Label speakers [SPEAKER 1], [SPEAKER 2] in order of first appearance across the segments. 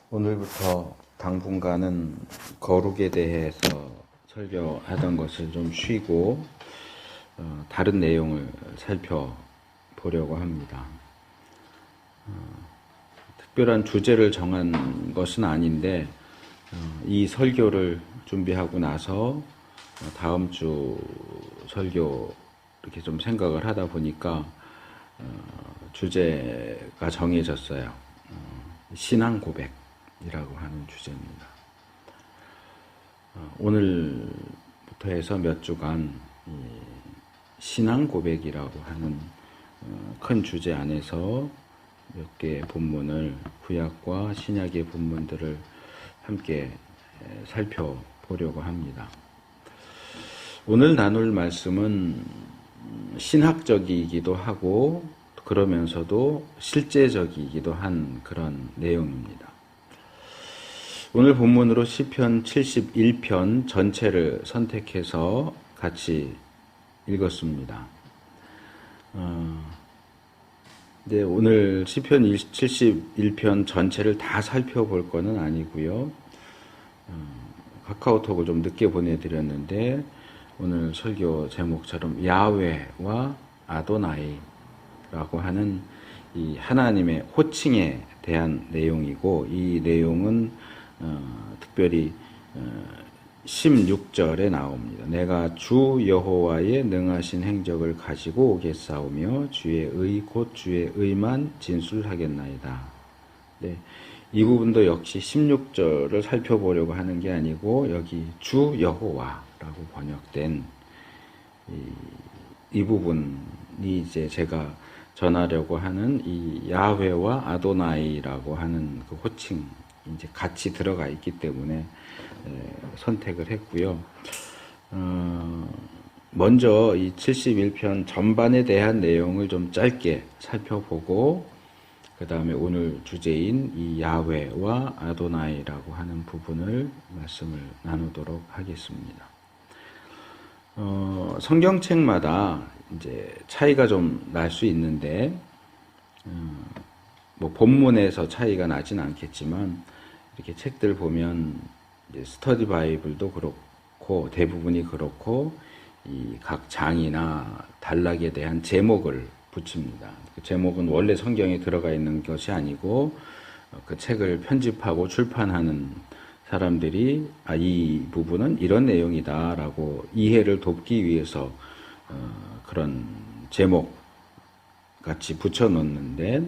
[SPEAKER 1] 오늘부터 당분간은 거룩에 대해서 설교하던 것을 좀 쉬고 다른 내용을 살펴보려고 합니다. 특별한 주제를 정한 것은 아닌데 이 설교를 준비하고 나서 다음 주 설교 이렇게 좀 생각을 하다 보니까 주제가 정해졌어요. 신앙 고백이라고 하는 주제입니다. 오늘부터 해서 몇 주간 신앙 고백이라고 하는 큰 주제 안에서 몇 개의 본문을, 구약과 신약의 본문들을 함께 살펴보려고 합니다. 오늘 나눌 말씀은 신학적이기도 하고 그러면서도 실제적이기도 한 그런 내용입니다. 오늘 본문으로 시편 71편 전체를 선택해서 같이 읽었습니다. 네, 오늘 시편 71편 전체를 다 살펴볼 거는 아니고요. 카카오톡을 좀 늦게 보내드렸는데 오늘 설교 제목처럼 야훼와 아도나이라고 하는 이 하나님의 호칭에 대한 내용이고, 이 내용은 특별히 16절에 나옵니다. 내가 주 여호와의 능하신 행적을 가지고 오겠사오며 주의 의 곧 주의 의만 진술하겠나이다. 네, 이 부분도 역시 16절을 살펴보려고 하는 게 아니고 여기 주 여호와라고 번역된 이 부분이 이제 제가 전하려고 하는 이 야훼와 아도나이라고 하는 그 호칭 이제 같이 들어가 있기 때문에 선택을 했고요. 먼저 이 71편 전반에 대한 내용을 좀 짧게 살펴보고 그 다음에 오늘 주제인 이 야훼와 아도나이라고 하는 부분을 말씀을 나누도록 하겠습니다. 성경책마다 이제 차이가 좀 날 수 있는데, 뭐 본문에서 차이가 나진 않겠지만 이렇게 책들 보면 이제 스터디 바이블도 그렇고 대부분이 그렇고 이 각 장이나 단락에 대한 제목을 붙입니다. 그 제목은 원래 성경에 들어가 있는 것이 아니고 그 책을 편집하고 출판하는 사람들이 이 부분은 이런 내용이다라고 이해를 돕기 위해서 그런 제목 같이 붙여놓는데,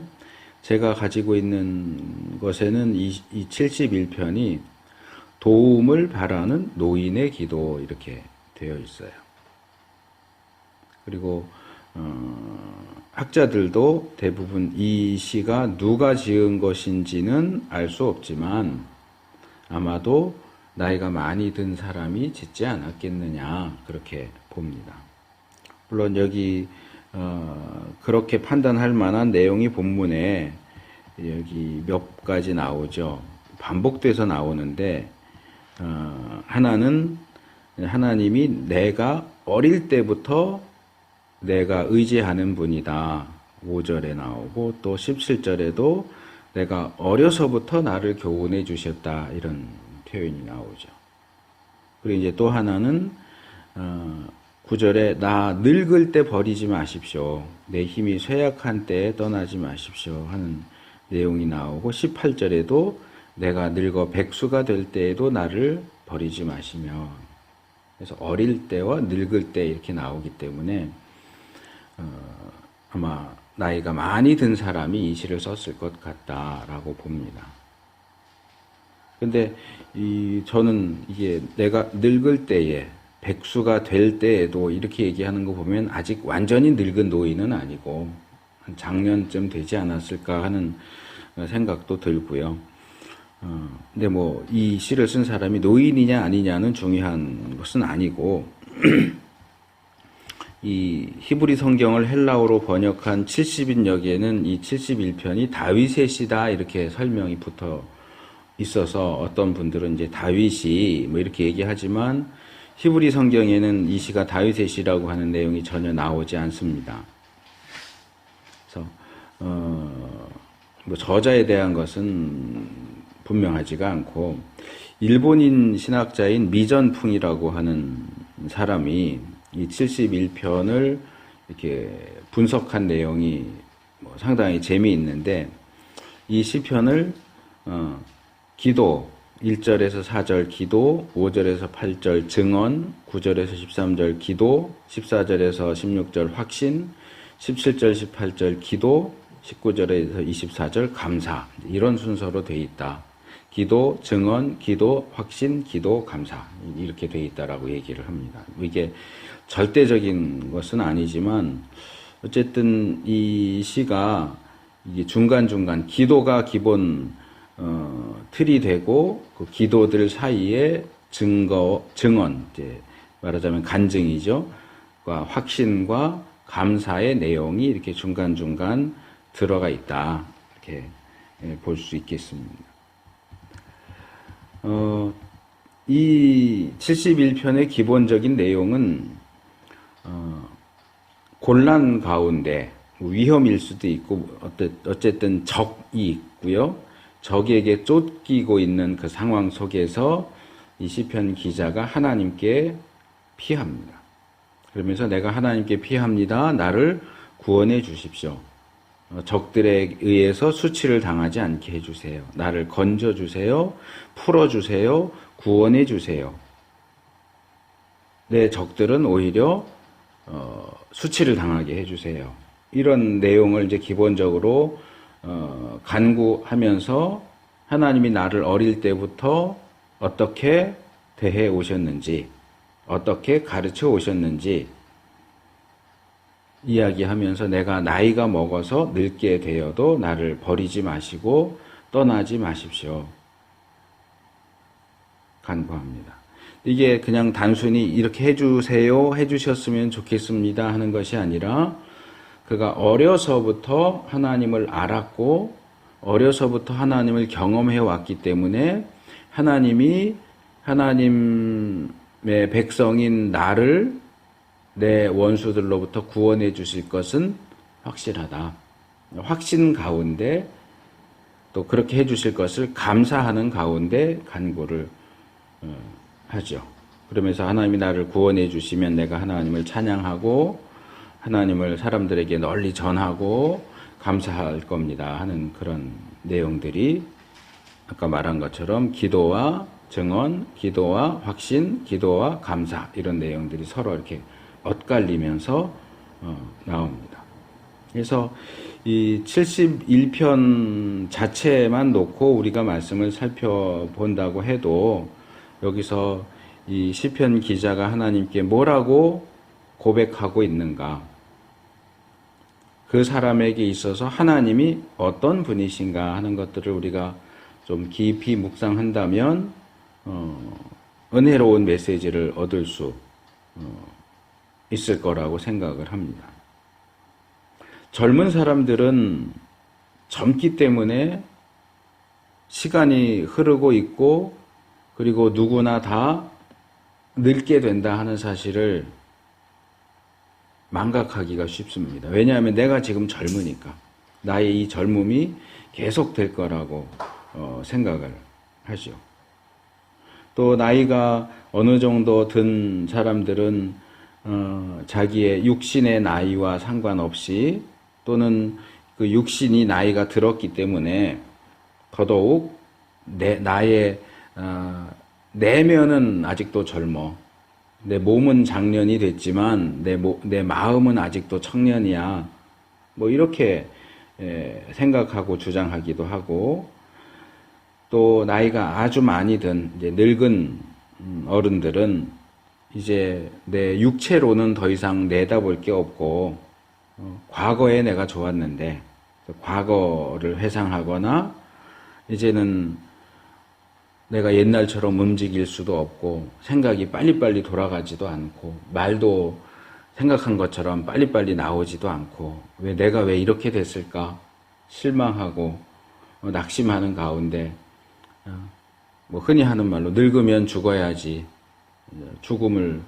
[SPEAKER 1] 제가 가지고 있는 것에는 이 71편이 도움을 바라는 노인의 기도 이렇게 되어 있어요. 그리고 학자들도 대부분 이 시가 누가 지은 것인지는 알 수 없지만 아마도 나이가 많이 든 사람이 짓지 않았겠느냐 그렇게 봅니다. 물론 여기 그렇게 판단할 만한 내용이 본문에 여기 몇 가지 나오죠. 반복돼서 나오는데 하나는 하나님이 내가 어릴 때부터 내가 의지하는 분이다 5절에 나오고, 또 17절에도 내가 어려서부터 나를 교훈해 주셨다 이런 표현이 나오죠. 그리고 이제 또 하나는 9절에 나 늙을 때 버리지 마십시오. 내 힘이 쇠약한 때에 떠나지 마십시오 하는 내용이 나오고, 18절에도 내가 늙어 백수가 될 때에도 나를 버리지 마시며, 그래서 어릴 때와 늙을 때 이렇게 나오기 때문에 아마 나이가 많이 든 사람이 이 시를 썼을 것 같다라고 봅니다. 근데 저는 이게 내가 늙을 때에 백수가 될 때에도 이렇게 얘기하는 거 보면 아직 완전히 늙은 노인은 아니고 한 작년쯤 되지 않았을까 하는 생각도 들고요. 근데 뭐 이 시를 쓴 사람이 노인이냐 아니냐는 중요한 것은 아니고 이 히브리 성경을 헬라어로 번역한 70인역에는 이 71편이 다윗의 시다 이렇게 설명이 붙어 있어서 어떤 분들은 이제 다윗이 뭐 이렇게 얘기하지만 히브리 성경에는 이 시가 다윗의 시라고 하는 내용이 전혀 나오지 않습니다. 그래서 뭐 저자에 대한 것은 분명하지가 않고, 일본인 신학자인 미전풍이라고 하는 사람이 이 71편을 이렇게 분석한 내용이 상당히 재미있는데, 이 시편을 기도 1절에서 4절 기도, 5절에서 8절 증언, 9절에서 13절 기도, 14절에서 16절 확신, 17절 18절 기도, 19절에서 24절 감사, 이런 순서로 되어 있다. 기도, 증언, 기도, 확신, 기도, 감사, 이렇게 되어 있다라고 얘기를 합니다. 이게 절대적인 것은 아니지만 어쨌든 이 시가 이게 중간중간 기도가 기본 틀이 되고, 그 기도들 사이에 증언, 이제 말하자면 간증이죠. 확신과 감사의 내용이 이렇게 중간중간 들어가 있다. 이렇게 볼 수 있겠습니다. 이 71편의 기본적인 내용은, 곤란 가운데, 위험일 수도 있고, 어쨌든 적이 있고요. 적에게 쫓기고 있는 그 상황 속에서 이 시편 기자가 하나님께 피합니다. 그러면서 내가 하나님께 피합니다. 나를 구원해 주십시오. 적들에 의해서 수치를 당하지 않게 해주세요. 나를 건져주세요. 풀어주세요. 구원해 주세요. 내 적들은 오히려 수치를 당하게 해주세요. 이런 내용을 이제 기본적으로 간구하면서 하나님이 나를 어릴 때부터 어떻게 대해 오셨는지, 어떻게 가르쳐 오셨는지 이야기하면서 내가 나이가 먹어서 늙게 되어도 나를 버리지 마시고 떠나지 마십시오. 간구합니다. 이게 그냥 단순히 이렇게 해주세요, 해주셨으면 좋겠습니다 하는 것이 아니라, 그가 어려서부터 하나님을 알았고 어려서부터 하나님을 경험해 왔기 때문에 하나님이 하나님의 백성인 나를 내 원수들로부터 구원해 주실 것은 확실하다. 확신 가운데 또 그렇게 해 주실 것을 감사하는 가운데 간구를 하죠. 그러면서 하나님이 나를 구원해 주시면 내가 하나님을 찬양하고 하나님을 사람들에게 널리 전하고 감사할 겁니다 하는 그런 내용들이 아까 말한 것처럼 기도와 증언, 기도와 확신, 기도와 감사, 이런 내용들이 서로 이렇게 엇갈리면서 나옵니다. 그래서 이 71편 자체만 놓고 우리가 말씀을 살펴본다고 해도 여기서 이 시편 기자가 하나님께 뭐라고 고백하고 있는가, 그 사람에게 있어서 하나님이 어떤 분이신가 하는 것들을 우리가 좀 깊이 묵상한다면 은혜로운 메시지를 얻을 수 있을 거라고 생각을 합니다. 젊은 사람들은 젊기 때문에 시간이 흐르고 있고, 그리고 누구나 다 늙게 된다 하는 사실을 망각하기가 쉽습니다. 왜냐하면 내가 지금 젊으니까 나의 이 젊음이 계속 될 거라고 생각을 하죠. 또 나이가 어느 정도 든 사람들은 자기의 육신의 나이와 상관없이, 또는 그 육신이 나이가 들었기 때문에 더더욱 나의 내면은 아직도 젊어, 내 몸은 장년이 됐지만 내 마음은 아직도 청년이야, 뭐 이렇게 생각하고 주장하기도 하고, 또 나이가 아주 많이 든 이제 늙은 어른들은 이제 내 육체로는 더 이상 내다볼 게 없고, 과거에 내가 좋았는데 과거를 회상하거나 이제는 내가 옛날처럼 움직일 수도 없고, 생각이 빨리빨리 돌아가지도 않고, 말도 생각한 것처럼 빨리빨리 나오지도 않고, 내가 왜 이렇게 됐을까 실망하고 낙심하는 가운데, 뭐 흔히 하는 말로 늙으면 죽어야지, 죽음을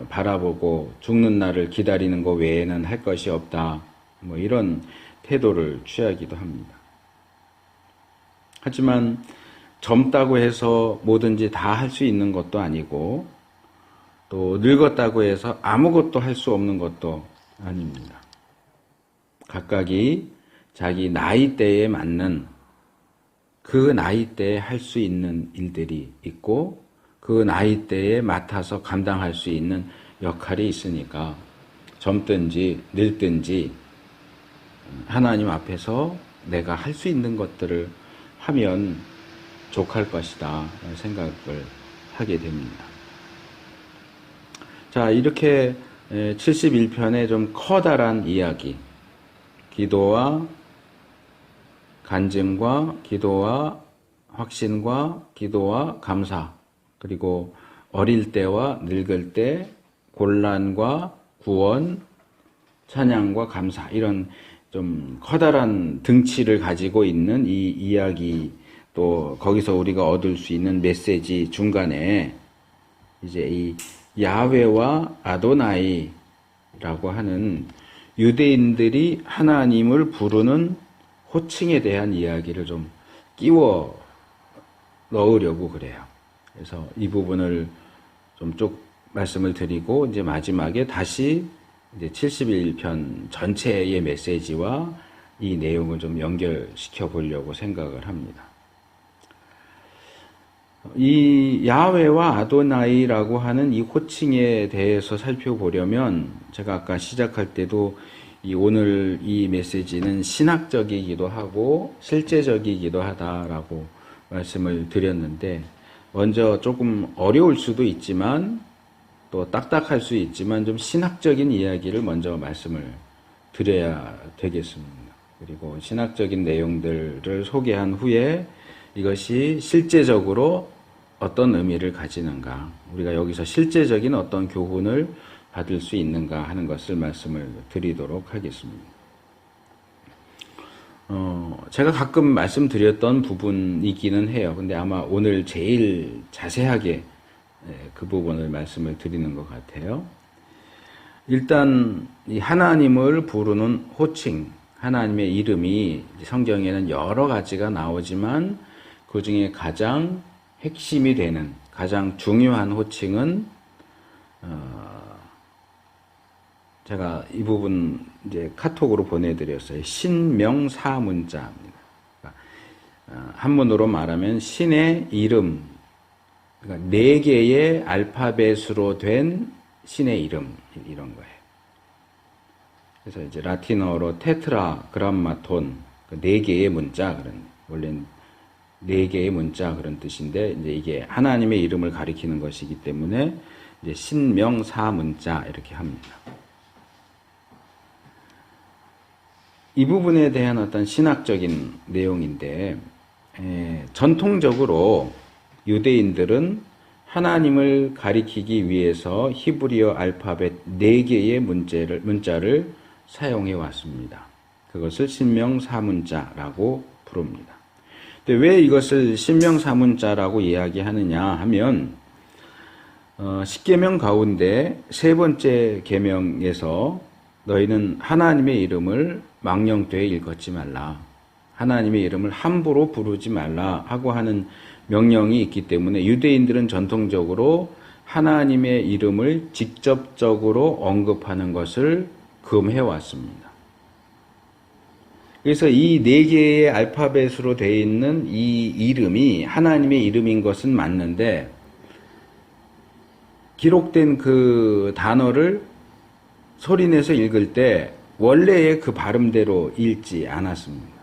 [SPEAKER 1] 바라보고 죽는 날을 기다리는 것 외에는 할 것이 없다, 뭐 이런 태도를 취하기도 합니다. 하지만 젊다고 해서 뭐든지 다 할 수 있는 것도 아니고 또 늙었다고 해서 아무것도 할 수 없는 것도 아닙니다. 각각이 자기 나이대에 맞는 그 나이대에 할 수 있는 일들이 있고 그 나이대에 맡아서 감당할 수 있는 역할이 있으니까 젊든지 늙든지 하나님 앞에서 내가 할 수 있는 것들을 하면 족할 것이다 생각을 하게 됩니다. 자, 이렇게 71편의 좀 커다란 이야기, 기도와 간증과 기도와 확신과 기도와 감사, 그리고 어릴 때와 늙을 때 곤란과 구원, 찬양과 감사, 이런 좀 커다란 등치를 가지고 있는 이 이야기, 또 거기서 우리가 얻을 수 있는 메시지 중간에 이제 이 야훼와 아도나이라고 하는 유대인들이 하나님을 부르는 호칭에 대한 이야기를 좀 끼워 넣으려고 그래요. 그래서 이 부분을 좀 쭉 말씀을 드리고 이제 마지막에 다시 이제 71편 전체의 메시지와 이 내용을 좀 연결시켜 보려고 생각을 합니다. 이 야훼와 아도나이라고 하는 이 호칭에 대해서 살펴보려면 제가 아까 시작할 때도 오늘 이 메시지는 신학적이기도 하고 실제적이기도 하다라고 말씀을 드렸는데, 먼저 조금 어려울 수도 있지만 또 딱딱할 수 있지만 좀 신학적인 이야기를 먼저 말씀을 드려야 되겠습니다. 그리고 신학적인 내용들을 소개한 후에 이것이 실제적으로 어떤 의미를 가지는가, 우리가 여기서 실제적인 어떤 교훈을 받을 수 있는가 하는 것을 말씀을 드리도록 하겠습니다. 제가 가끔 말씀드렸던 부분이기는 해요. 근데 아마 오늘 제일 자세하게 그 부분을 말씀을 드리는 것 같아요. 일단 이 하나님을 부르는 호칭, 하나님의 이름이 성경에는 여러 가지가 나오지만 그 중에 가장 핵심이 되는, 가장 중요한 호칭은 제가 이 부분 이제 카톡으로 보내드렸어요. 신명사문자입니다. 그러니까 한문으로 말하면 신의 이름, 그러니까 4개의 알파벳으로 된 신의 이름, 이런 거예요. 그래서 이제 라틴어로 테트라그람마톤, 4개의 문자, 원래는 4개의 문자 그런 뜻인데, 이제 이게 하나님의 이름을 가리키는 것이기 때문에 이제 신명사문자 이렇게 합니다. 이 부분에 대한 어떤 신학적인 내용인데, 전통적으로 유대인들은 하나님을 가리키기 위해서 히브리어 알파벳 4개의 문자를 사용해 왔습니다. 그것을 신명사문자라고 부릅니다. 근데 왜 이것을 신명사문자라고 이야기하느냐 하면, 10계명 가운데 3번째 계명에서 너희는 하나님의 이름을 망령되이 일컫지 말라, 하나님의 이름을 함부로 부르지 말라 하고 하는 명령이 있기 때문에 유대인들은 전통적으로 하나님의 이름을 직접적으로 언급하는 것을 금해왔습니다. 그래서 이 4개의 알파벳으로 되어 있는 이 이름이 하나님의 이름인 것은 맞는데, 기록된 그 단어를 소리내서 읽을 때 원래의 그 발음대로 읽지 않았습니다.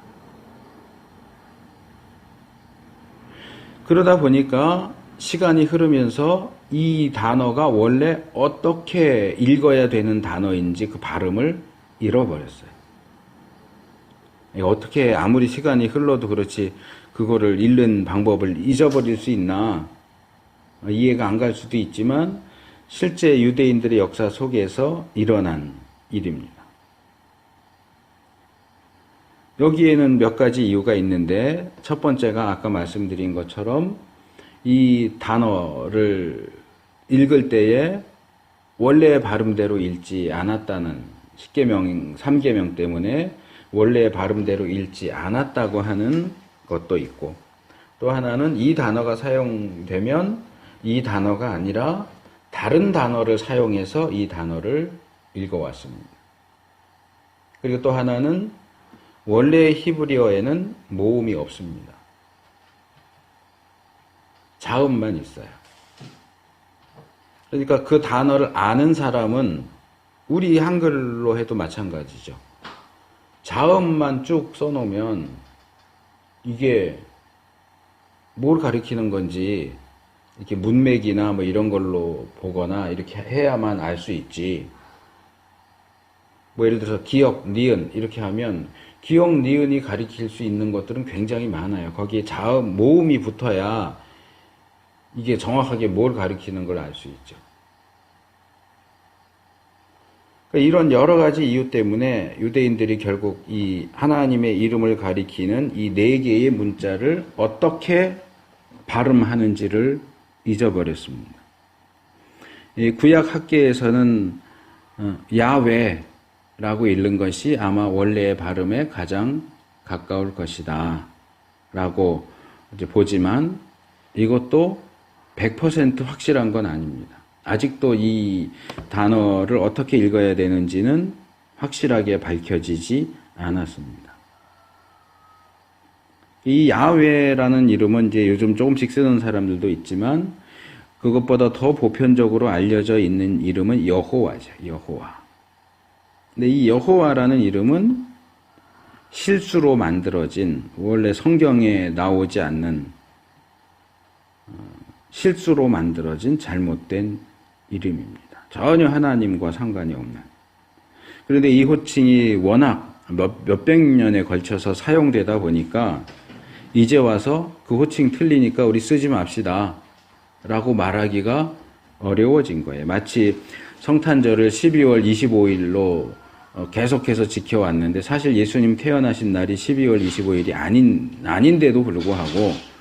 [SPEAKER 1] 그러다 보니까 시간이 흐르면서 이 단어가 원래 어떻게 읽어야 되는 단어인지 그 발음을 잃어버렸어요. 어떻게 아무리 시간이 흘러도 그렇지 그거를 읽는 방법을 잊어버릴 수 있나, 이해가 안 갈 수도 있지만 실제 유대인들의 역사 속에서 일어난 일입니다. 여기에는 몇 가지 이유가 있는데, 첫 번째가 아까 말씀드린 것처럼 이 단어를 읽을 때에 원래의 발음대로 읽지 않았다는 10계명, 3계명 때문에 원래의 발음대로 읽지 않았다고 하는 것도 있고, 또 하나는 이 단어가 사용되면 이 단어가 아니라 다른 단어를 사용해서 이 단어를 읽어왔습니다. 그리고 또 하나는 원래 히브리어에는 모음이 없습니다. 자음만 있어요. 그러니까 그 단어를 아는 사람은 우리 한글로 해도 마찬가지죠. 자음만 쭉 써놓으면 이게 뭘 가리키는 건지 이렇게 문맥이나 뭐 이런 걸로 보거나 이렇게 해야만 알 수 있지. 뭐 예를 들어서 기역, 니은 이렇게 하면 기역, 니은이 가리킬 수 있는 것들은 굉장히 많아요. 거기에 자음, 모음이 붙어야 이게 정확하게 뭘 가리키는 걸 알 수 있죠. 이런 여러 가지 이유 때문에 유대인들이 결국 이 하나님의 이름을 가리키는 이 4개의 문자를 어떻게 발음하는지를 잊어버렸습니다. 이 구약 학계에서는 야훼라고 읽는 것이 아마 원래의 발음에 가장 가까울 것이다 라고 이제 보지만 이것도 100% 확실한 건 아닙니다. 아직도 이 단어를 어떻게 읽어야 되는지는 확실하게 밝혀지지 않았습니다. 이 야훼라는 이름은 이제 요즘 조금씩 쓰는 사람들도 있지만 그것보다 더 보편적으로 알려져 있는 이름은 여호와죠. 여호와. 근데 이 여호와라는 이름은 실수로 만들어진 원래 성경에 나오지 않는 실수로 만들어진 잘못된 이름입니다. 전혀 하나님과 상관이 없는. 그런데 이 호칭이 워낙 몇백 년에 걸쳐서 사용되다 보니까 이제 와서 그 호칭 틀리니까 우리 쓰지 맙시다 라고 말하기가 어려워진 거예요. 마치 성탄절을 12월 25일로 계속해서 지켜왔는데 사실 예수님 태어나신 날이 12월 25일이 아닌데도 불구하고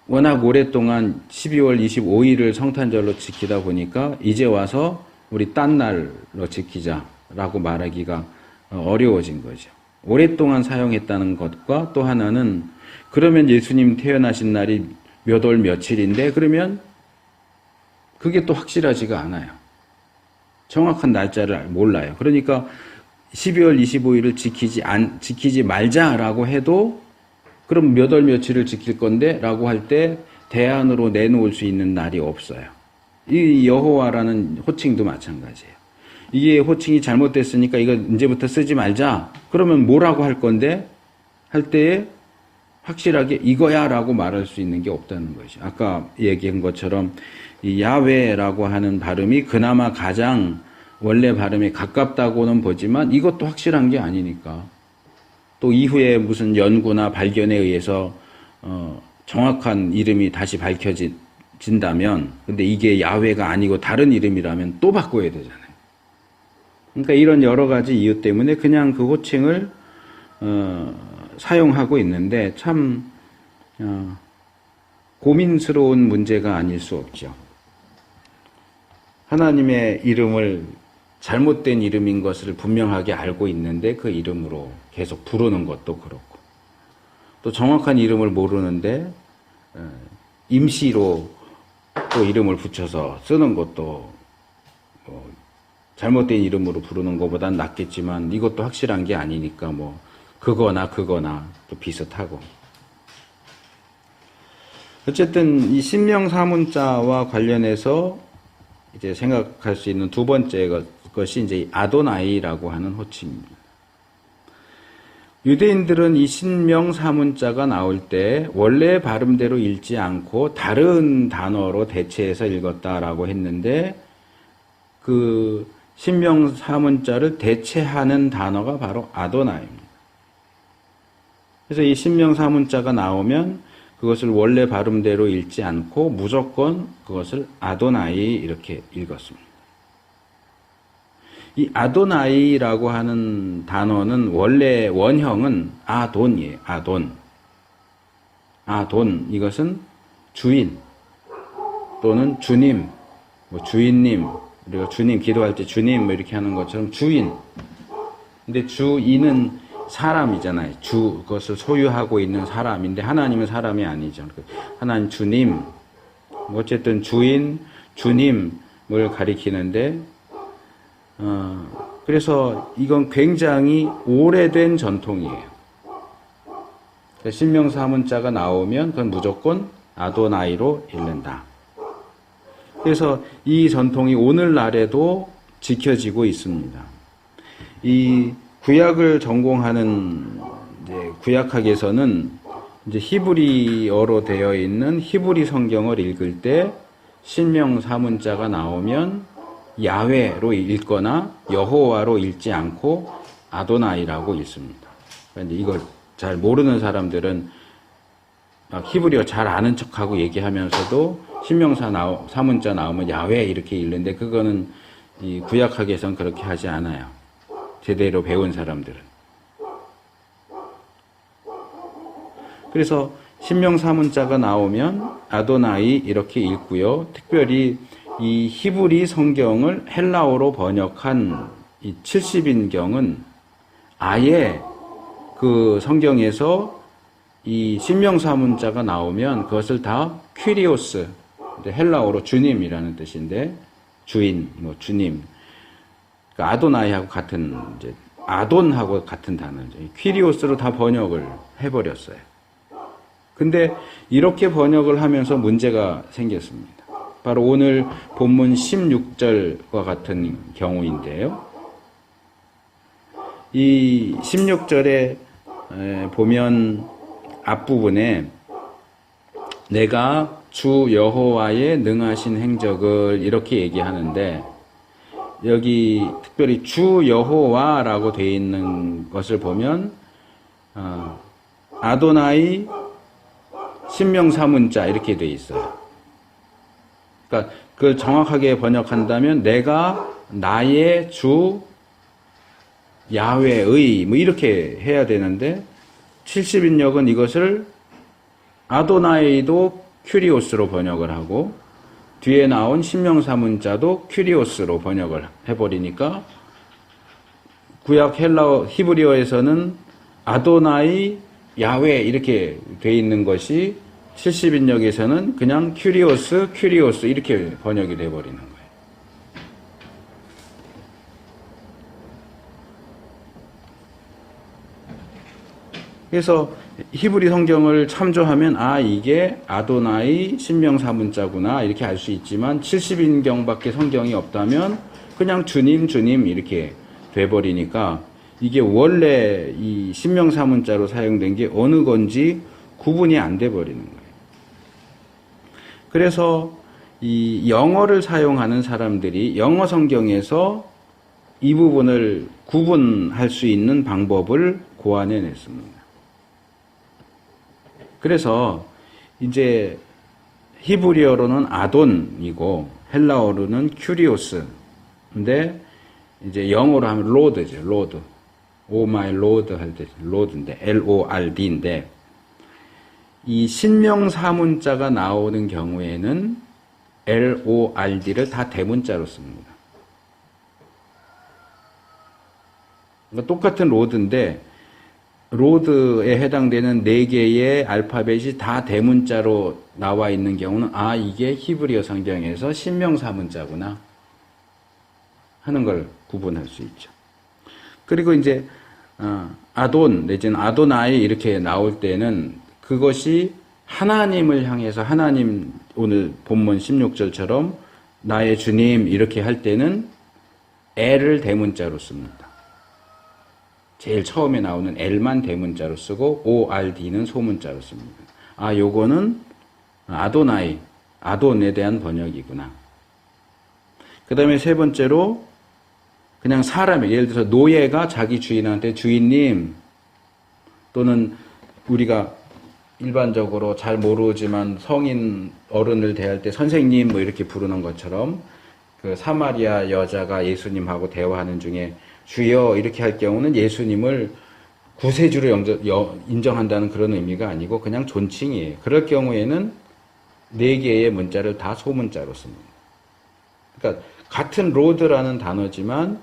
[SPEAKER 1] 워낙 오랫동안 12월 25일을 성탄절로 지키다 보니까 이제 와서 우리 딴 날로 지키자라고 말하기가 어려워진 거죠. 오랫동안 사용했다는 것과 또 하나는 그러면 예수님 태어나신 날이 몇 월 며칠인데 그러면 그게 또 확실하지가 않아요. 정확한 날짜를 몰라요. 그러니까 12월 25일을 지키지 말자라고 해도 그럼 몇 월 며칠을 지킬 건데? 라고 할 때 대안으로 내놓을 수 있는 날이 없어요. 이 여호와라는 호칭도 마찬가지예요. 이게 호칭이 잘못됐으니까 이거 이제부터 쓰지 말자. 그러면 뭐라고 할 건데? 할 때에 확실하게 이거야 라고 말할 수 있는 게 없다는 거죠. 아까 얘기한 것처럼 이 야훼라고 하는 발음이 그나마 가장 원래 발음에 가깝다고는 보지만 이것도 확실한 게 아니니까. 또 이후에 무슨 연구나 발견에 의해서 정확한 이름이 다시 밝혀진다면 근데 이게 야훼가 아니고 다른 이름이라면 또 바꿔야 되잖아요. 그러니까 이런 여러 가지 이유 때문에 그냥 그 호칭을 사용하고 있는데 참 고민스러운 문제가 아닐 수 없죠. 하나님의 이름을 잘못된 이름인 것을 분명하게 알고 있는데 그 이름으로 계속 부르는 것도 그렇고 또 정확한 이름을 모르는데 임시로 또 이름을 붙여서 쓰는 것도 뭐 잘못된 이름으로 부르는 것보단 낫겠지만 이것도 확실한 게 아니니까 뭐 그거나 또 비슷하고 어쨌든 이 신명 사문자와 관련해서 이제 생각할 수 있는 두 번째 것이 이제 아도나이라고 하는 호칭입니다. 유대인들은 이 신명 사문자가 나올 때 원래 발음대로 읽지 않고 다른 단어로 대체해서 읽었다라고 했는데 그 신명 사문자를 대체하는 단어가 바로 아도나이입니다. 그래서 이 신명 사문자가 나오면 그것을 원래 발음대로 읽지 않고 무조건 그것을 아도나이 이렇게 읽었습니다. 이 아도나이라고 하는 단어는 원래 원형은 아돈이에요. 아돈. 이것은 주인 또는 주님, 뭐 주인님, 우리가 주님 기도할 때 주님 뭐 이렇게 하는 것처럼 주인. 근데 주인은 사람이잖아요. 그것을 소유하고 있는 사람인데 하나님은 사람이 아니죠. 하나님 주님, 어쨌든 주인, 주님을 가리키는데, 그래서 이건 굉장히 오래된 전통이에요. 신명사 문자가 나오면 그건 무조건 아도나이로 읽는다. 그래서 이 전통이 오늘날에도 지켜지고 있습니다. 이 구약을 전공하는 이제 구약학에서는 이제 히브리어로 되어 있는 히브리 성경을 읽을 때 신명사 문자가 나오면 야훼로 읽거나 여호와로 읽지 않고 아도나이라고 읽습니다. 그런데 이걸 잘 모르는 사람들은 막 히브리어 잘 아는 척하고 얘기하면서도 신명사 사문자 나오면 야훼 이렇게 읽는데 그거는 이 구약학에서는 그렇게 하지 않아요. 제대로 배운 사람들은. 그래서 신명사 문자가 나오면 아도나이 이렇게 읽고요. 특별히 이 히브리 성경을 헬라어로 번역한 이 70인경은 아예 그 성경에서 이 신명사 문자가 나오면 그것을 다 퀴리오스, 헬라어로 주님이라는 뜻인데 주인, 뭐 주님, 그러니까 아도나이하고 같은 이제 아돈하고 같은 단어죠. 퀴리오스로 다 번역을 해버렸어요. 근데 이렇게 번역을 하면서 문제가 생겼습니다. 바로 오늘 본문 16절과 같은 경우인데요. 이 16절에 보면 앞부분에 내가 주 여호와의 능하신 행적을 이렇게 얘기하는데 여기 특별히 주 여호와라고 되어 있는 것을 보면 아도나이 신명사문자 이렇게 되어 있어요. 그러니까 그걸 정확하게 번역한다면 내가 나의 주 야훼의 뭐 이렇게 해야 되는데 70인역은 이것을 아도나이도 큐리오스로 번역을 하고 뒤에 나온 신명사문자도 큐리오스로 번역을 해버리니까 구약 헬라어 히브리어에서는 아도나이 야훼 이렇게 돼 있는 것이 70인역에서는 그냥 큐리오스 이렇게 번역이 돼버리는 거예요. 그래서 히브리 성경을 참조하면 이게 아도나이 신명사문자구나 이렇게 알 수 있지만 70인경밖에 성경이 없다면 그냥 주님 이렇게 돼버리니까 이게 원래 이 신명사문자로 사용된 게 어느 건지 구분이 안 돼버리는 거예요. 그래서 이 영어를 사용하는 사람들이 영어 성경에서 이 부분을 구분할 수 있는 방법을 고안해냈습니다. 그래서 이제 히브리어로는 아돈이고 헬라어로는 큐리오스인데 이제 영어로 하면 로드죠. 로드. 오 마이 로드 할 때 로드인데 LORD인데 이 신명사문자가 나오는 경우에는 LORD를 다 대문자로 씁니다. 그러니까 똑같은 로드인데 로드에 해당되는 4개의 알파벳이 다 대문자로 나와 있는 경우는 이게 히브리어 성경에서 신명사문자구나 하는 걸 구분할 수 있죠. 그리고 이제 아돈 내지는 아도나이 이렇게 나올 때는 그것이 하나님을 향해서 하나님 오늘 본문 16절처럼 나의 주님 이렇게 할 때는 L을 대문자로 씁니다. 제일 처음에 나오는 L만 대문자로 쓰고 ORD는 소문자로 씁니다. 요거는 아도나이, 아돈에 대한 번역이구나. 그 다음에 세 번째로 그냥 사람이 예를 들어서 노예가 자기 주인한테 주인님 또는 우리가 일반적으로 잘 모르지만 성인 어른을 대할 때 선생님 뭐 이렇게 부르는 것처럼 그 사마리아 여자가 예수님하고 대화하는 중에 주여 이렇게 할 경우는 예수님을 구세주로 인정한다는 그런 의미가 아니고 그냥 존칭이에요. 그럴 경우에는 4개의 문자를 다 소문자로 씁니다. 그러니까 같은 로드라는 단어지만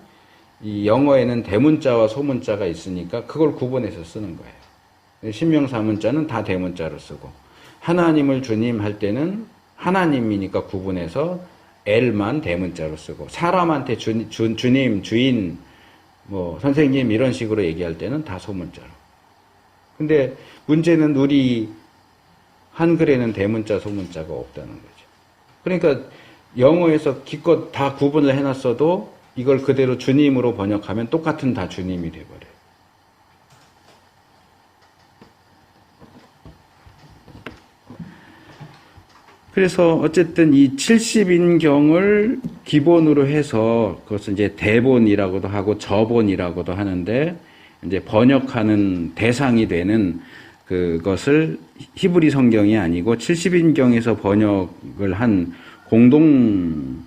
[SPEAKER 1] 이 영어에는 대문자와 소문자가 있으니까 그걸 구분해서 쓰는 거예요. 신명사문자는 다 대문자로 쓰고, 하나님을 주님 할 때는 하나님이니까 구분해서 L만 대문자로 쓰고, 사람한테 주님, 주인, 뭐 선생님 이런 식으로 얘기할 때는 다 소문자로. 근데 문제는 우리 한글에는 대문자, 소문자가 없다는 거죠. 그러니까 영어에서 기껏 다 구분을 해놨어도 이걸 그대로 주님으로 번역하면 똑같은 다 주님이 돼버려요. 그래서 어쨌든 이 70인경을 기본으로 해서 그것은 이제 대본이라고도 하고 저본이라고도 하는데, 이제 번역하는 대상이 되는 그것을 히브리 성경이 아니고 70인경에서 번역을 한 공동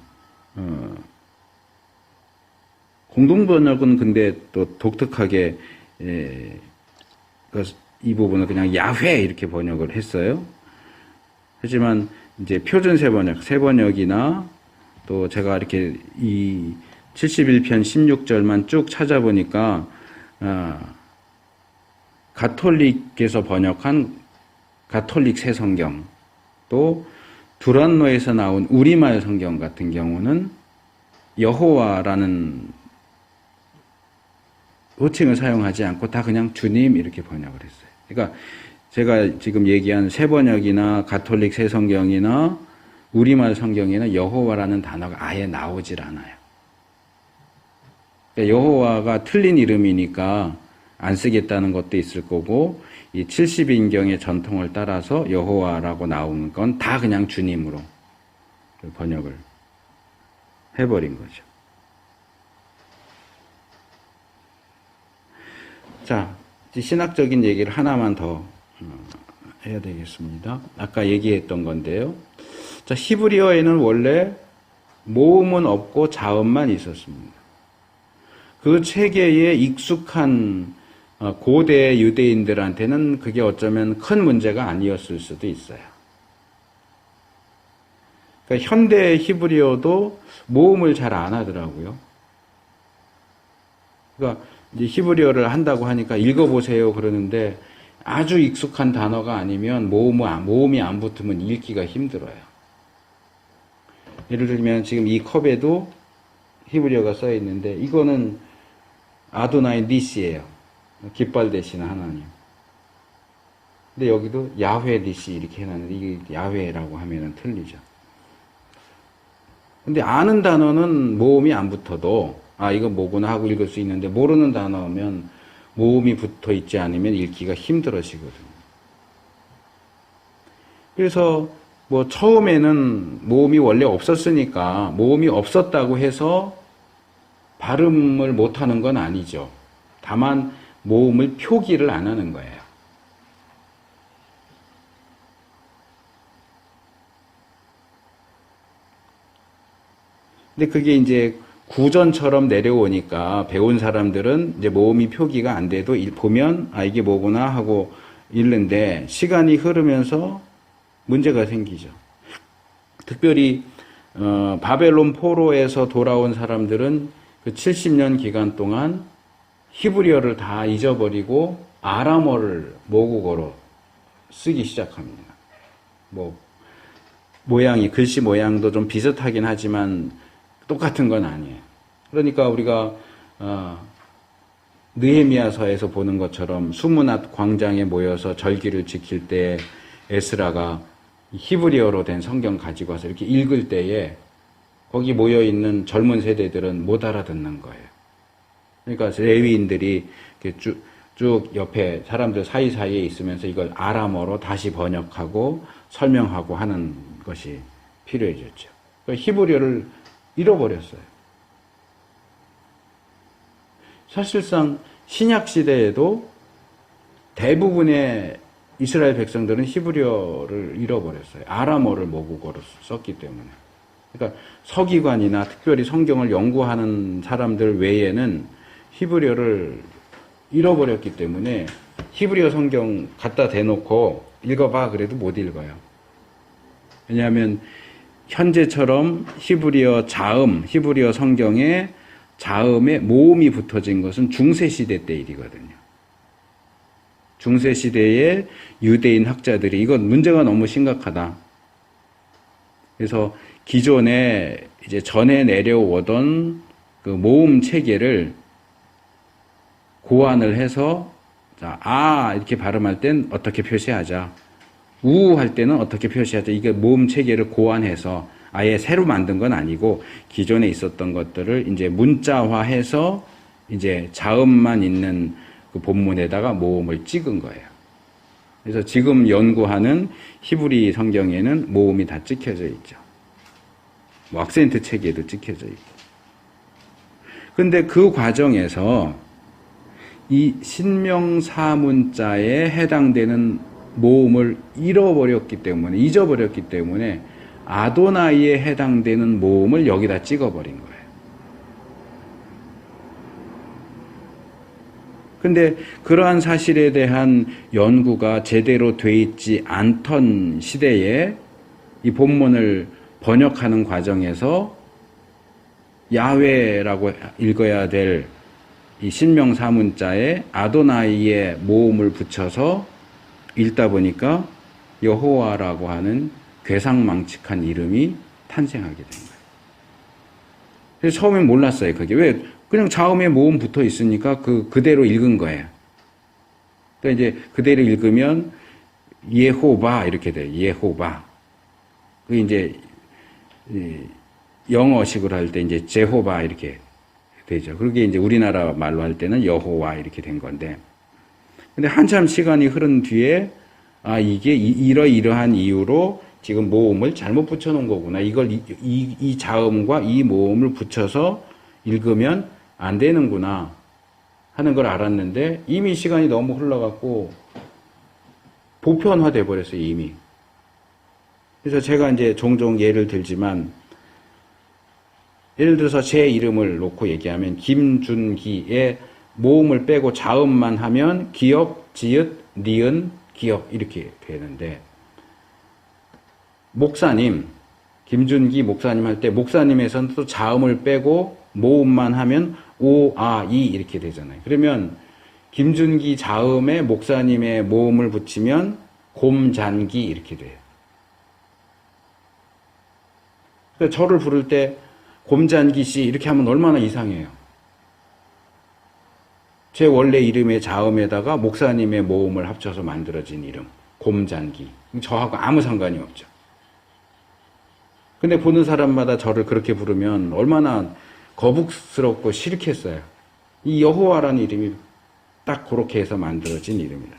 [SPEAKER 1] 번역은 근데 또 독특하게 이 부분을 그냥 야훼 이렇게 번역을 했어요. 하지만 이제 표준 세번역이나 또 제가 이렇게 이 71편 16절만 쭉 찾아보니까 가톨릭에서 번역한 가톨릭 새 성경, 또 두란노에서 나온 우리말 성경 같은 경우는 여호와라는 호칭을 사용하지 않고 다 그냥 주님 이렇게 번역을 했어요. 그러니까 제가 지금 얘기한 새 번역이나 가톨릭 새 성경이나 우리말 성경에는 여호와라는 단어가 아예 나오질 않아요. 그러니까 여호와가 틀린 이름이니까 안 쓰겠다는 것도 있을 거고, 이 70인경의 전통을 따라서 여호와라고 나온 건 다 그냥 주님으로 번역을 해버린 거죠. 자, 신학적인 얘기를 하나만 더 해야 되겠습니다. 아까 얘기했던 건데요. 자, 히브리어에는 원래 모음은 없고 자음만 있었습니다. 그 체계에 익숙한 고대 유대인들한테는 그게 어쩌면 큰 문제가 아니었을 수도 있어요. 그러니까 현대 히브리어도 모음을 잘 안 하더라고요. 그러니까 이제 히브리어를 한다고 하니까 읽어보세요 그러는데, 아주 익숙한 단어가 아니면 모음이 안 붙으면 읽기가 힘들어요. 예를 들면 지금 이 컵에도 히브리어가 써 있는데, 이거는 아도나이 니시예요. 깃발 대신 하나님. 근데 여기도 야훼 니시 이렇게 해놨는데, 이게 야훼라고 하면은 틀리죠. 근데 아는 단어는 모음이 안 붙어도 이거 뭐구나 하고 읽을 수 있는데, 모르는 단어면 모음이 붙어 있지 않으면 읽기가 힘들어지거든요. 그래서 뭐 처음에는 모음이 원래 없었으니까 모음이 없었다고 해서 발음을 못하는 건 아니죠. 다만 모음을 표기를 안 하는 거예요. 근데 그게 이제 구전처럼 내려오니까 배운 사람들은 이제 모음이 표기가 안 돼도 보면 이게 뭐구나 하고 읽는데, 시간이 흐르면서 문제가 생기죠. 특별히 바벨론 포로에서 돌아온 사람들은 그 70년 기간 동안 히브리어를 다 잊어버리고 아람어를 모국어로 쓰기 시작합니다. 뭐 글씨 모양도 좀 비슷하긴 하지만 똑같은 건 아니에요. 그러니까 우리가 느헤미야서에서 보는 것처럼 수문앞 광장에 모여서 절기를 지킬 때 에스라가 히브리어로 된 성경 가지고 와서 이렇게 읽을 때에 거기 모여있는 젊은 세대들은 못 알아듣는 거예요. 그러니까 레위인들이 이렇게 쭉 옆에 사람들 사이사이에 있으면서 이걸 아람어로 다시 번역하고 설명하고 하는 것이 필요해졌죠. 그러니까 히브리어를 잃어버렸어요. 사실상 신약 시대에도 대부분의 이스라엘 백성들은 히브리어를 잃어버렸어요. 아람어를 모국어로 썼기 때문에. 그러니까 서기관이나 특별히 성경을 연구하는 사람들 외에는 히브리어를 잃어버렸기 때문에 히브리어 성경 갖다 대놓고 읽어봐 그래도 못 읽어요. 왜냐하면 현재처럼 히브리어 자음, 히브리어 성경에 자음에 모음이 붙어진 것은 중세시대 때 일이거든요. 중세시대의 유대인 학자들이 이건 문제가 너무 심각하다. 그래서 기존에 이제 전해 내려오던 그 모음 체계를 고안을 해서 자, 아 이렇게 발음할 땐 어떻게 표시하자. 우 할 때는 어떻게 표시하자. 이게 모음 체계를 고안해서 아예 새로 만든 건 아니고 기존에 있었던 것들을 이제 문자화해서 이제 자음만 있는 그 본문에다가 모음을 찍은 거예요. 그래서 지금 연구하는 히브리 성경에는 모음이 다 찍혀져 있죠. 뭐 악센트 체계도 찍혀져 있고. 근데 그 과정에서 이 신명사문자에 해당되는 모음을 잊어버렸기 때문에 아도나이에 해당되는 모음을 여기다 찍어버린 거예요. 근데 그러한 사실에 대한 연구가 제대로 돼 있지 않던 시대에 이 본문을 번역하는 과정에서 야훼라고 읽어야 될 이 신명사문자에 아도나이의 모음을 붙여서 읽다 보니까 여호와라고 하는 괴상망측한 이름이 탄생하게 된 거예요. 그래서 처음엔 몰랐어요. 그게 왜 그냥 자음에 모음 붙어 있으니까 그대로 읽은 거예요. 그러니까 이제 그대로 읽으면 예호바 이렇게 돼요. 예호바. 그 이제 영어식으로 할 때 이제 제호바 이렇게 되죠. 그게 이제 우리나라 말로 할 때는 여호와 이렇게 된 건데. 근데 한참 시간이 흐른 뒤에 아 이게 이러이러한 이유로 지금 모음을 잘못 붙여놓은 거구나. 이걸 이 자음과 이 모음을 붙여서 읽으면 안 되는구나 하는 걸 알았는데 이미 시간이 너무 흘러갖고 보편화돼 버렸어요. 이미. 그래서 제가 이제 종종 예를 들지만 예를 들어서 제 이름을 놓고 얘기하면 김준기의 모음을 빼고 자음만 하면 기역, 지읒, 니은, 기역 이렇게 되는데 목사님, 김준기 목사님 할 때 목사님에서는 또 자음을 빼고 모음만 하면 오, 아, 이 이렇게 되잖아요. 그러면 김준기 자음에 목사님의 모음을 붙이면 곰잔기 이렇게 돼요. 그러니까 저를 부를 때 곰잔기 씨 이렇게 하면 얼마나 이상해요. 제 원래 이름의 자음에다가 목사님의 모음을 합쳐서 만들어진 이름 곰잔기. 저하고 아무 상관이 없죠. 근데 보는 사람마다 저를 그렇게 부르면 얼마나 거북스럽고 싫겠어요. 이 여호와라는 이름이 딱 그렇게 해서 만들어진 이름이라.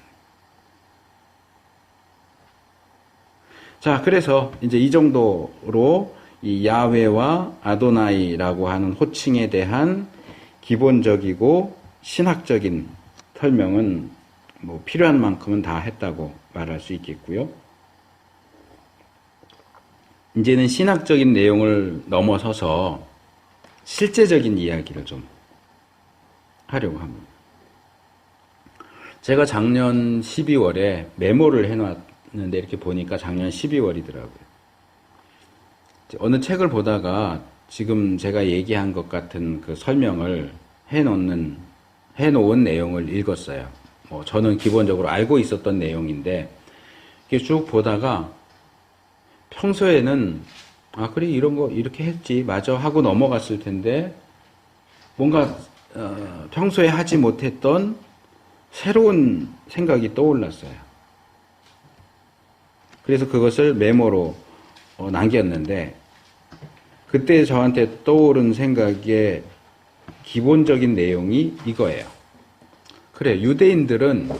[SPEAKER 1] 자, 그래서 이제 이 정도로 이 야훼와 아도나이라고 하는 호칭에 대한 기본적이고 신학적인 설명은 뭐 필요한 만큼은 다 했다고 말할 수 있겠고요. 이제는 신학적인 내용을 넘어서서 실제적인 이야기를 좀 하려고 합니다. 제가 작년 12월에 메모를 해놨는데 이렇게 보니까 작년 12월이더라고요. 어느 책을 보다가 지금 제가 얘기한 것 같은 그 설명을 해놓은 내용을 읽었어요. 뭐 저는 기본적으로 알고 있었던 내용인데 이렇게 쭉 보다가 평소에는 아 그래 이런 거 이렇게 했지 맞아 하고 넘어갔을 텐데 뭔가 평소에 하지 못했던 새로운 생각이 떠올랐어요. 그래서 그것을 메모로 남겼는데 그때 저한테 떠오른 생각의 기본적인 내용이 이거예요. 그래, 유대인들은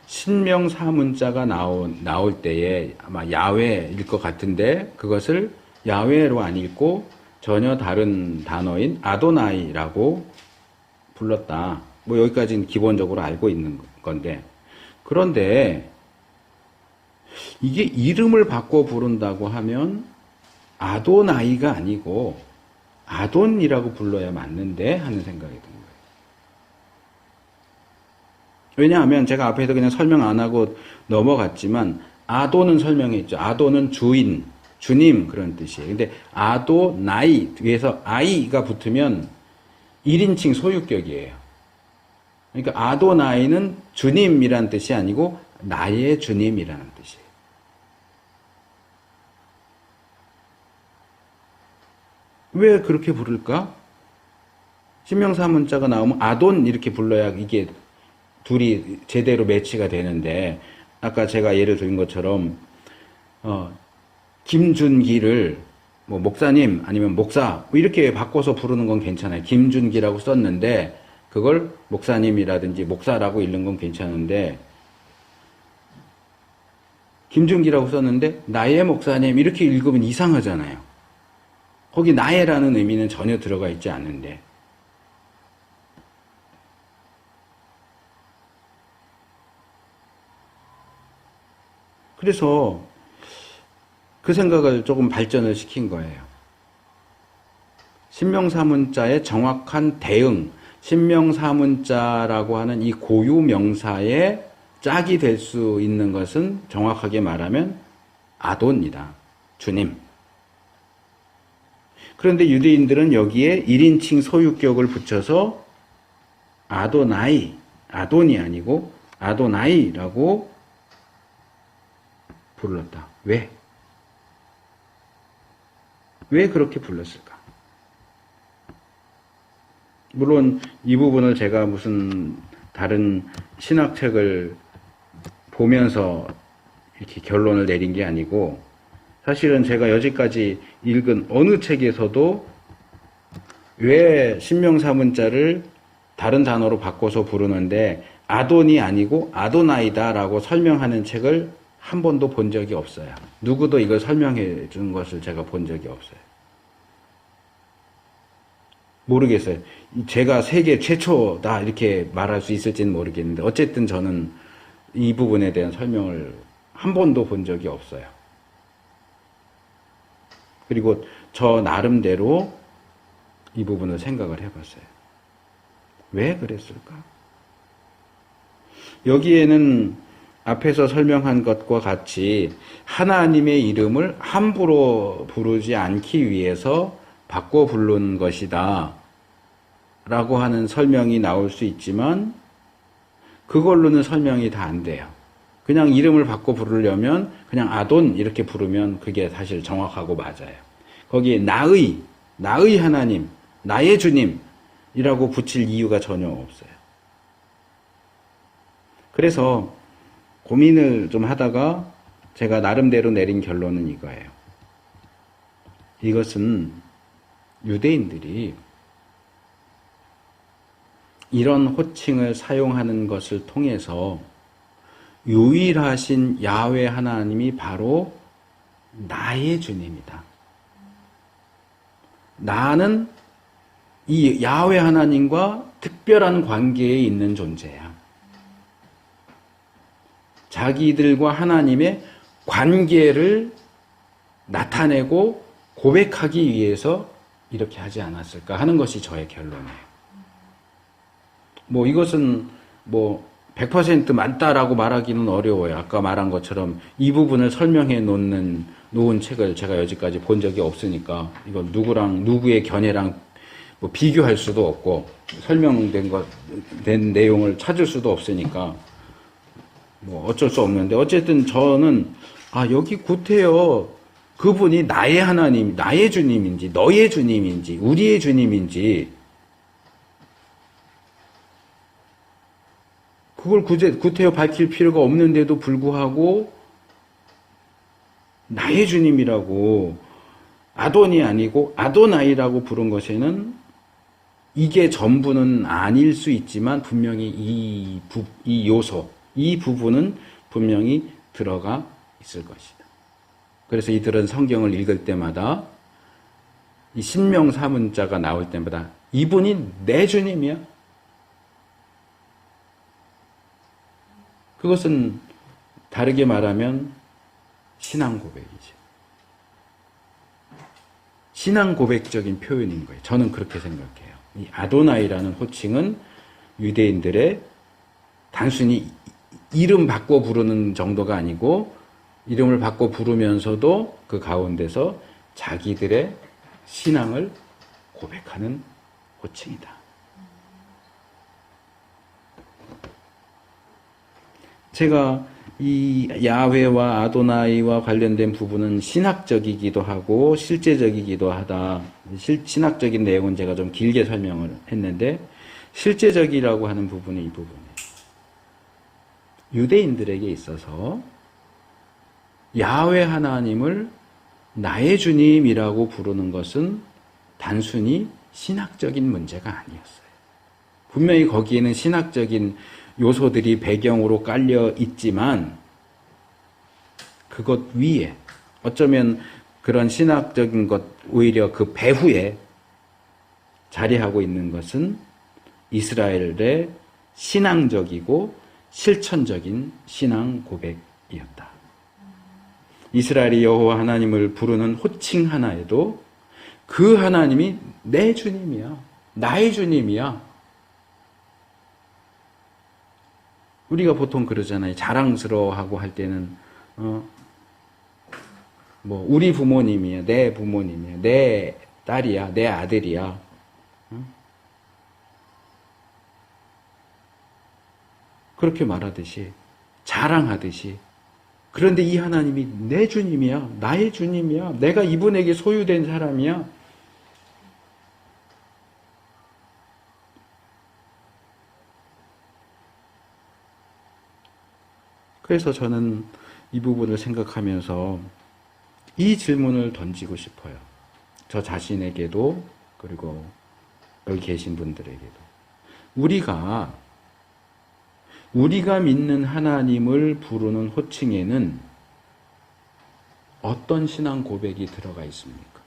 [SPEAKER 1] 신명사문자가 나올 때에 아마 야훼일 것 같은데 그것을 야훼로 안 읽고 전혀 다른 단어인 아도나이라고 불렀다. 뭐 여기까지는 기본적으로 알고 있는 건데 그런데 이게 이름을 바꿔 부른다고 하면 아도나이가 아니고 아돈이라고 불러야 맞는데 하는 생각이 든 거예요. 왜냐하면 제가 앞에서 그냥 설명 안 하고 넘어갔지만 아도는 설명했죠. 아도는 주인, 주님 그런 뜻이에요. 근데 아도나이 뒤에서 아이가 붙으면 1인칭 소유격이에요. 그러니까 아도나이는 주님이라는 뜻이 아니고 나의 주님이라는 뜻이에요. 왜 그렇게 부를까? 신명사문자가 나오면 아돈 이렇게 불러야 이게 둘이 제대로 매치가 되는데, 아까 제가 예를 든 것처럼 김준기를 뭐 목사님 아니면 목사 이렇게 바꿔서 부르는 건 괜찮아요. 김준기라고 썼는데 그걸 목사님이라든지 목사라고 읽는 건 괜찮은데, 김준기라고 썼는데 나의 목사님 이렇게 읽으면 이상하잖아요. 거기 나의라는 의미는 전혀 들어가 있지 않는데. 그래서 그 생각을 조금 발전을 시킨 거예요. 신명사문자의 정확한 대응, 신명사문자라고 하는 이 고유명사의 짝이 될 수 있는 것은 정확하게 말하면 아돈이다. 주님. 그런데 유대인들은 여기에 1인칭 소유격을 붙여서 아도나이, 아돈이 아니고 아도나이라고 불렀다. 왜? 왜 그렇게 불렀을까? 물론 이 부분을 제가 무슨 다른 신학책을 보면서 이렇게 결론을 내린 게 아니고, 사실은 제가 여지까지 읽은 어느 책에서도 왜 신명사문자를 다른 단어로 바꿔서 부르는데 아돈이 아니고 아도나이다라고 설명하는 책을 한 번도 본 적이 없어요. 누구도 이걸 설명해 준 것을 제가 본 적이 없어요. 모르겠어요. 제가 세계 최초다 이렇게 말할 수 있을지는 모르겠는데, 어쨌든 저는 이 부분에 대한 설명을 한 번도 본 적이 없어요. 그리고 저 나름대로 이 부분을 생각을 해봤어요. 왜 그랬을까? 여기에는 앞에서 설명한 것과 같이 하나님의 이름을 함부로 부르지 않기 위해서 바꿔 부른 것이다 라고 하는 설명이 나올 수 있지만, 그걸로는 설명이 다 안 돼요. 그냥 이름을 바꿔 부르려면 그냥 아돈 이렇게 부르면 그게 사실 정확하고 맞아요. 거기에 나의 하나님, 나의 주님이라고 붙일 이유가 전혀 없어요. 그래서 고민을 좀 하다가 제가 나름대로 내린 결론은 이거예요. 이것은 유대인들이 이런 호칭을 사용하는 것을 통해서 유일하신 야훼 하나님이 바로 나의 주님이다. 나는 이 야훼 하나님과 특별한 관계에 있는 존재야. 자기들과 하나님의 관계를 나타내고 고백하기 위해서 이렇게 하지 않았을까 하는 것이 저의 결론이에요. 이것은 100% 맞다라고 말하기는 어려워요. 아까 말한 것처럼 이 부분을 설명해 놓은 책을 제가 여지까지 본 적이 없으니까, 이거 누구의 견해랑 비교할 수도 없고, 된 내용을 찾을 수도 없으니까, 어쩔 수 없는데, 어쨌든 저는, 여기 구태여 그분이 나의 하나님, 나의 주님인지, 너의 주님인지, 우리의 주님인지, 그걸 구태여 밝힐 필요가 없는데도 불구하고 나의 주님이라고 아돈이 아니고 아도나이라고 부른 것에는 이게 전부는 아닐 수 있지만 분명히 이 요소, 이 부분은 분명히 들어가 있을 것이다. 그래서 이들은 성경을 읽을 때마다 이 신명사문자가 나올 때마다 이분이 내 주님이야. 그것은 다르게 말하면 신앙 고백이죠. 신앙 고백적인 표현인 거예요. 저는 그렇게 생각해요. 이 아도나이라는 호칭은 유대인들의 단순히 이름 바꿔 부르는 정도가 아니고, 이름을 바꿔 부르면서도 그 가운데서 자기들의 신앙을 고백하는 호칭이다. 제가 이 야훼와 아도나이와 관련된 부분은 신학적이기도 하고 실제적이기도 하다. 신학적인 내용은 제가 좀 길게 설명을 했는데 실제적이라고 하는 부분이 이 부분이에요. 유대인들에게 있어서 야훼 하나님을 나의 주님이라고 부르는 것은 단순히 신학적인 문제가 아니었어요. 분명히 거기에는 신학적인 요소들이 배경으로 깔려 있지만 그것 위에 어쩌면 그런 신학적인 것 오히려 그 배후에 자리하고 있는 것은 이스라엘의 신앙적이고 실천적인 신앙 고백이었다. 이스라엘이 여호와 하나님을 부르는 호칭 하나에도 그 하나님이 내 주님이야. 나의 주님이야. 우리가 보통 그러잖아요. 자랑스러워하고 할 때는 우리 부모님이야, 내 부모님이야, 내 딸이야, 내 아들이야. 그렇게 말하듯이 자랑하듯이. 그런데 이 하나님이 내 주님이야, 나의 주님이야, 내가 이분에게 소유된 사람이야. 그래서 저는 이 부분을 생각하면서 이 질문을 던지고 싶어요. 저 자신에게도 그리고 여기 계신 분들에게도. 우리가 믿는 하나님을 부르는 호칭에는 어떤 신앙 고백이 들어가 있습니까?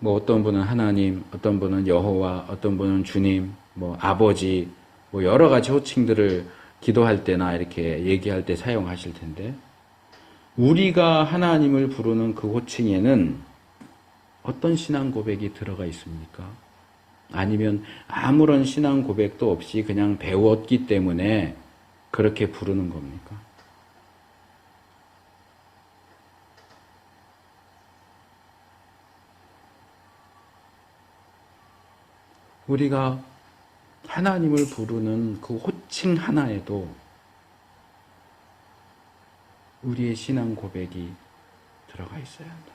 [SPEAKER 1] 어떤 분은 하나님, 어떤 분은 여호와, 어떤 분은 주님, 아버지, 여러 가지 호칭들을 기도할 때나 이렇게 얘기할 때 사용하실 텐데, 우리가 하나님을 부르는 그 호칭에는 어떤 신앙 고백이 들어가 있습니까? 아니면 아무런 신앙 고백도 없이 그냥 배웠기 때문에 그렇게 부르는 겁니까? 우리가 하나님을 부르는 그 호칭 하나에도 우리의 신앙 고백이 들어가 있어야 한다.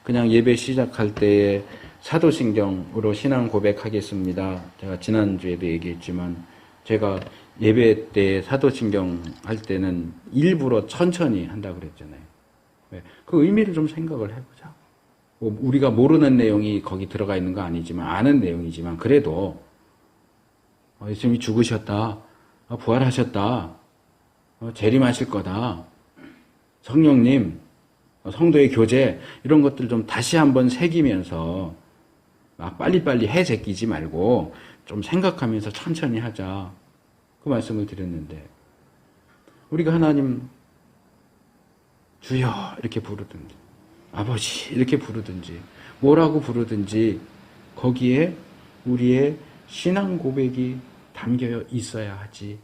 [SPEAKER 1] 그냥 예배 시작할 때에 사도신경으로 신앙 고백하겠습니다. 제가 지난주에도 얘기했지만 제가 예배 때 사도신경 할 때는 일부러 천천히 한다고 그랬잖아요. 그 의미를 좀 생각을 해보자. 우리가 모르는 내용이 거기 들어가 있는 거 아니지만 아는 내용이지만 그래도 예수님이 죽으셨다. 부활하셨다. 재림하실 거다. 성령님, 성도의 교제 이런 것들 좀 다시 한번 새기면서 막 빨리빨리 해 제끼지 말고 좀 생각하면서 천천히 하자. 그 말씀을 드렸는데 우리가 하나님 주여 이렇게 부르든지 아버지 이렇게 부르든지 뭐라고 부르든지 거기에 우리의 신앙 고백이 담겨 있어야 하지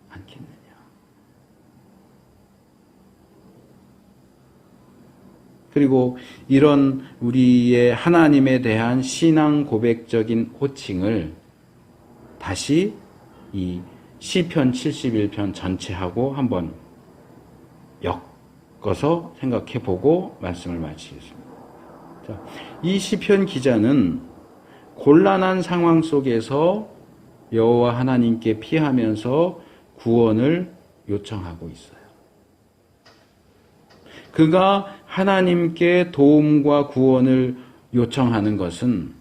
[SPEAKER 1] 않겠느냐. 그리고 이런 우리의 하나님에 대한 신앙 고백적인 호칭을 다시 이 시편 71편 전체하고 한번 엮어서 생각해보고 말씀을 마치겠습니다. 자, 이 시편 기자는 곤란한 상황 속에서 여호와 하나님께 피하면서 구원을 요청하고 있어요. 그가 하나님께 도움과 구원을 요청하는 것은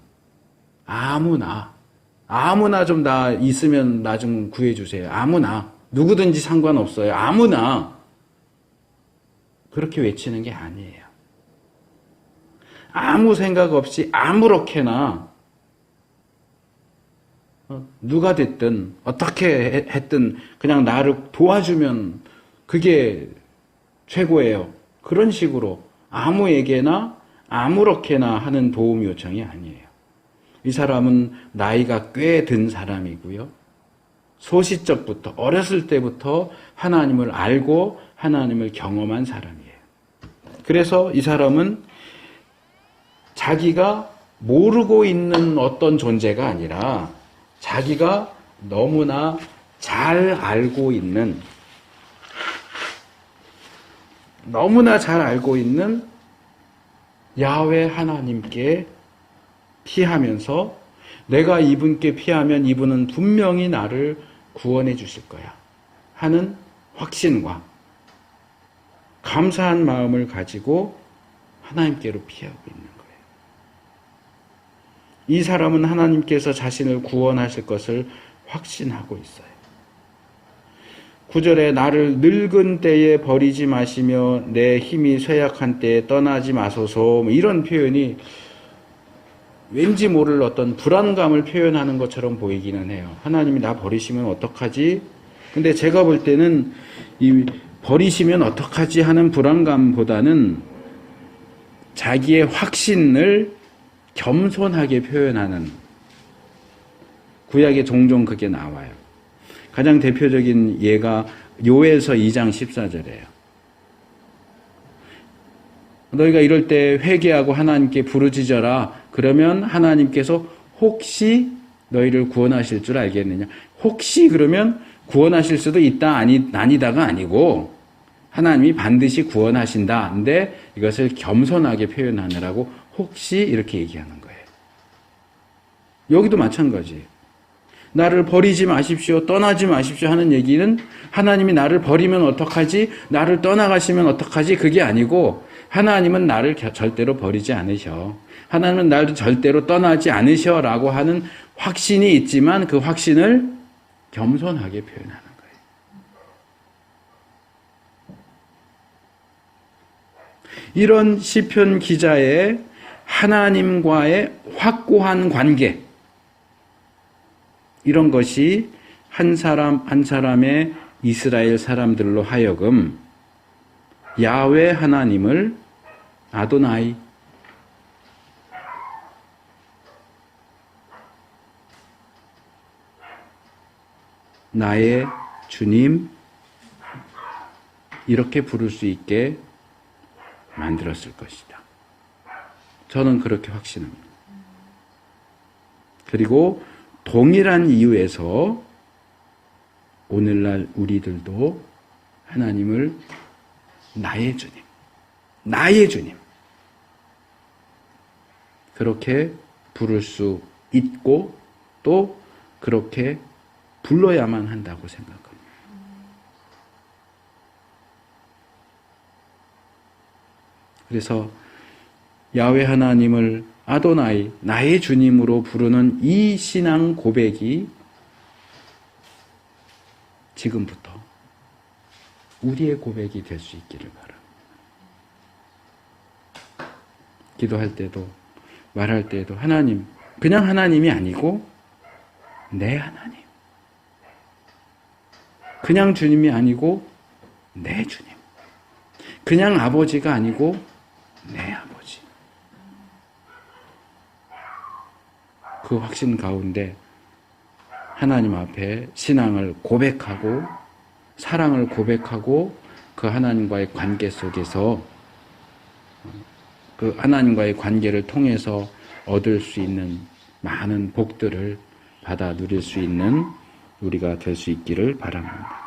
[SPEAKER 1] 아무나 좀 나 있으면 나 좀 구해주세요. 아무나 누구든지 상관없어요. 아무나 그렇게 외치는 게 아니에요. 아무 생각 없이 아무렇게나 누가 됐든 어떻게 했든 그냥 나를 도와주면 그게 최고예요. 그런 식으로 아무에게나 아무렇게나 하는 도움 요청이 아니에요. 이 사람은 나이가 꽤 든 사람이고요. 소시적부터 어렸을 때부터 하나님을 알고 하나님을 경험한 사람이에요. 그래서 이 사람은 자기가 모르고 있는 어떤 존재가 아니라 자기가 너무나 잘 알고 있는 야훼 하나님께 피하면서 내가 이분께 피하면 이분은 분명히 나를 구원해 주실 거야 하는 확신과 감사한 마음을 가지고 하나님께로 피하고 있는 거예요. 이 사람은 하나님께서 자신을 구원하실 것을 확신하고 있어요. 9절에 나를 늙은 때에 버리지 마시며 내 힘이 쇠약한 때에 떠나지 마소서, 이런 표현이 왠지 모를 어떤 불안감을 표현하는 것처럼 보이기는 해요. 하나님이 나 버리시면 어떡하지? 근데 제가 볼 때는 이 버리시면 어떡하지 하는 불안감보다는 자기의 확신을 겸손하게 표현하는, 구약에 종종 그게 나와요. 가장 대표적인 예가 요엘서 2장 14절이에요. 너희가 이럴 때 회개하고 하나님께 부르짖어라. 그러면 하나님께서 혹시 너희를 구원하실 줄 알겠느냐. 혹시 그러면 구원하실 수도 있다 아니다가 아니고 하나님이 반드시 구원하신다. 근데 이것을 겸손하게 표현하느라고 혹시 이렇게 얘기하는 거예요. 여기도 마찬가지예요. 나를 버리지 마십시오, 떠나지 마십시오 하는 얘기는 하나님이 나를 버리면 어떡하지? 나를 떠나가시면 어떡하지? 그게 아니고 하나님은 나를 절대로 버리지 않으셔. 하나님은 나를 절대로 떠나지 않으셔 라고 하는 확신이 있지만 그 확신을 겸손하게 표현하는 거예요. 이런 시편 기자의 하나님과의 확고한 관계, 이런 것이 한 사람 한 사람의 이스라엘 사람들로 하여금 야훼 하나님을 아도나이, 나의 주님, 이렇게 부를 수 있게 만들었을 것이다. 저는 그렇게 확신합니다. 그리고 동일한 이유에서 오늘날 우리들도 하나님을 나의 주님, 나의 주님, 그렇게 부를 수 있고 또 그렇게 불러야만 한다고 생각합니다. 그래서 야훼 하나님을 아도나이, 나의 주님으로 부르는 이 신앙 고백이 지금부터 우리의 고백이 될 수 있기를 바랍니다. 기도할 때도 말할 때도 하나님, 그냥 하나님이 아니고 내 하나님, 그냥 주님이 아니고 내 주님, 그냥 아버지가 아니고 내 아버지. 그 확신 가운데 하나님 앞에 신앙을 고백하고 사랑을 고백하고 그 하나님과의 관계 속에서 그 하나님과의 관계를 통해서 얻을 수 있는 많은 복들을 받아 누릴 수 있는 우리가 될 수 있기를 바랍니다.